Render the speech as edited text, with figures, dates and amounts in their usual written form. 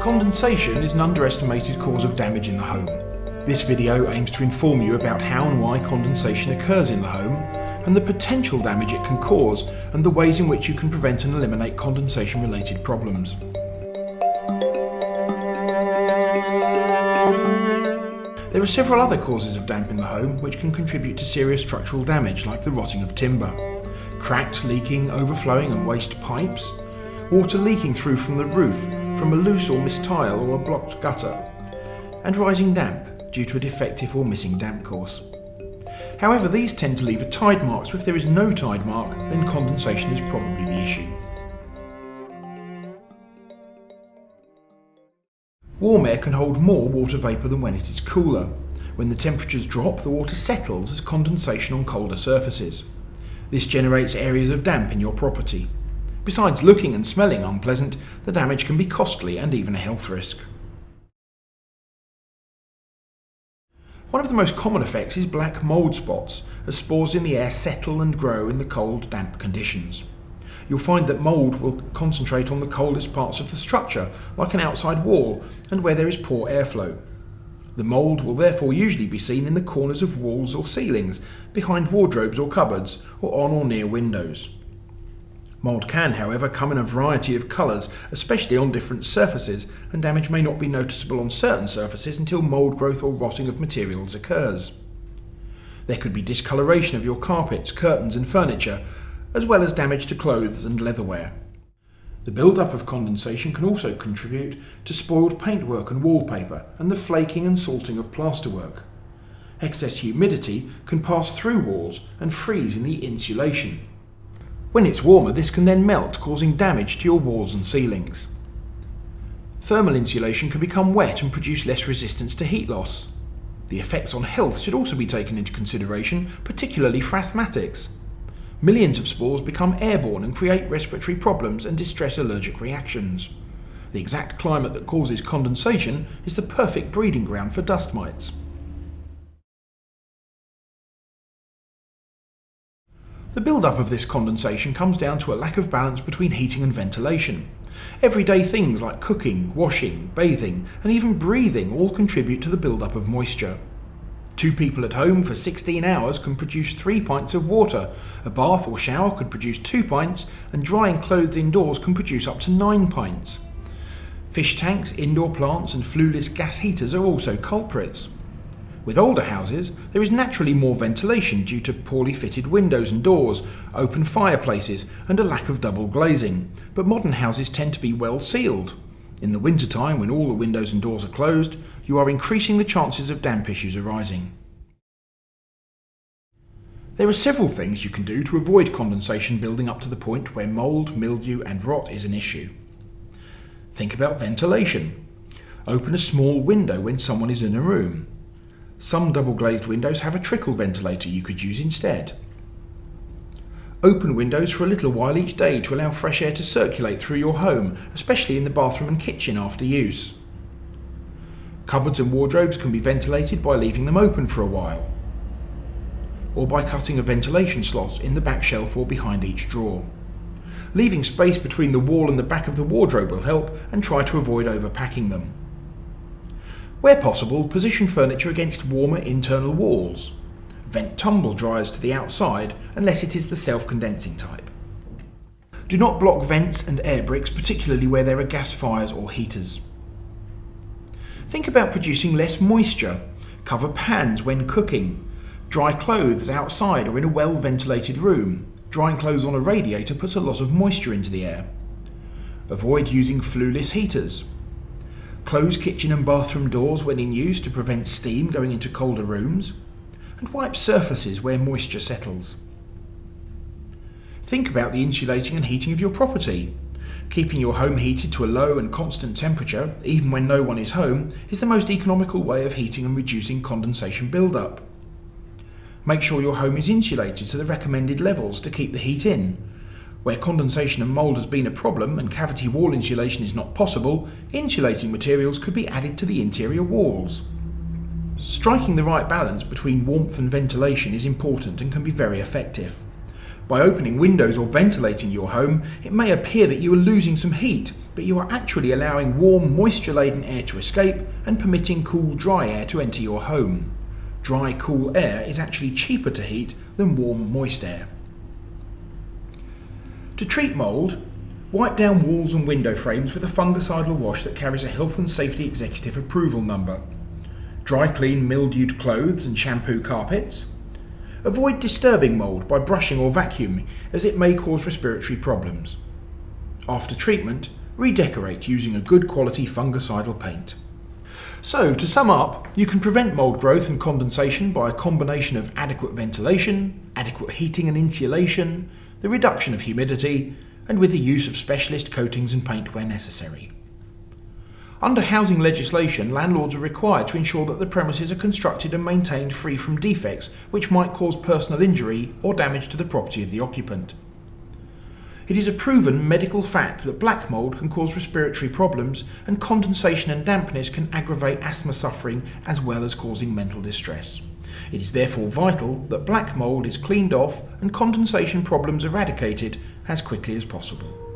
Condensation is an underestimated cause of damage in the home. This video aims to inform you about how and why condensation occurs in the home, and the potential damage it can cause, and the ways in which you can prevent and eliminate condensation-related problems. There are several other causes of damp in the home which can contribute to serious structural damage, like the rotting of timber, cracked, leaking, overflowing and waste pipes, water leaking through from the roof from a loose or missed tile or a blocked gutter, and rising damp due to a defective or missing damp course. However, these tend to leave a tide mark, so if there is no tide mark, then condensation is probably the issue. Warm air can hold more water vapour than when it is cooler. When the temperatures drop, the water settles as condensation on colder surfaces. This generates areas of damp in your property. Besides looking and smelling unpleasant, the damage can be costly and even a health risk. One of the most common effects is black mould spots, as spores in the air settle and grow in the cold, damp conditions. You'll find that mould will concentrate on the coldest parts of the structure, like an outside wall, and where there is poor airflow. The mould will therefore usually be seen in the corners of walls or ceilings, behind wardrobes or cupboards, or on or near windows. Mould can, however, come in a variety of colours, especially on different surfaces, and damage may not be noticeable on certain surfaces until mould growth or rotting of materials occurs. There could be discoloration of your carpets, curtains and furniture, as well as damage to clothes and leatherware. The build-up of condensation can also contribute to spoiled paintwork and wallpaper, and the flaking and salting of plasterwork. Excess humidity can pass through walls and freeze in the insulation. When it's warmer, this can then melt, causing damage to your walls and ceilings. Thermal insulation can become wet and produce less resistance to heat loss. The effects on health should also be taken into consideration, particularly for asthmatics. Millions of spores become airborne and create respiratory problems and distress allergic reactions. The exact climate that causes condensation is the perfect breeding ground for dust mites. The build-up of this condensation comes down to a lack of balance between heating and ventilation. Everyday things like cooking, washing, bathing, and even breathing all contribute to the build-up of moisture. 2 people at home for 16 hours can produce 3 pints of water, a bath or shower could produce 2 pints, and drying clothes indoors can produce up to 9 pints. Fish tanks, indoor plants and flueless gas heaters are also culprits. With older houses, there is naturally more ventilation due to poorly fitted windows and doors, open fireplaces and a lack of double glazing, but modern houses tend to be well sealed. In the wintertime, when all the windows and doors are closed, you are increasing the chances of damp issues arising. There are several things you can do to avoid condensation building up to the point where mould, mildew and rot is an issue. Think about ventilation. Open a small window when someone is in a room. Some double-glazed windows have a trickle ventilator you could use instead. Open windows for a little while each day to allow fresh air to circulate through your home, especially in the bathroom and kitchen after use. Cupboards and wardrobes can be ventilated by leaving them open for a while, or by cutting a ventilation slot in the back shelf or behind each drawer. Leaving space between the wall and the back of the wardrobe will help, and try to avoid overpacking them. Where possible, position furniture against warmer internal walls. Vent tumble dryers to the outside unless it is the self-condensing type. Do not block vents and air bricks, particularly where there are gas fires or heaters. Think about producing less moisture. Cover pans when cooking. Dry clothes outside or in a well-ventilated room. Drying clothes on a radiator puts a lot of moisture into the air. Avoid using flueless heaters. Close kitchen and bathroom doors when in use to prevent steam going into colder rooms, and wipe surfaces where moisture settles. Think about the insulating and heating of your property. Keeping your home heated to a low and constant temperature, even when no one is home, is the most economical way of heating and reducing condensation build-up. Make sure your home is insulated to the recommended levels to keep the heat in. Where condensation and mould has been a problem and cavity wall insulation is not possible, insulating materials could be added to the interior walls. Striking the right balance between warmth and ventilation is important and can be very effective. By opening windows or ventilating your home, it may appear that you are losing some heat, but you are actually allowing warm, moisture-laden air to escape and permitting cool, dry air to enter your home. Dry, cool air is actually cheaper to heat than warm, moist air. To treat mould, wipe down walls and window frames with a fungicidal wash that carries a Health and Safety Executive Approval number. Dry clean mildewed clothes and shampoo carpets. Avoid disturbing mould by brushing or vacuuming, as it may cause respiratory problems. After treatment, redecorate using a good quality fungicidal paint. So, to sum up, you can prevent mould growth and condensation by a combination of adequate ventilation, adequate heating and insulation, the reduction of humidity, and with the use of specialist coatings and paint where necessary. Under housing legislation, landlords are required to ensure that the premises are constructed and maintained free from defects which might cause personal injury or damage to the property of the occupant. It is a proven medical fact that black mould can cause respiratory problems, and condensation and dampness can aggravate asthma suffering as well as causing mental distress. It is therefore vital that black mould is cleaned off and condensation problems eradicated as quickly as possible.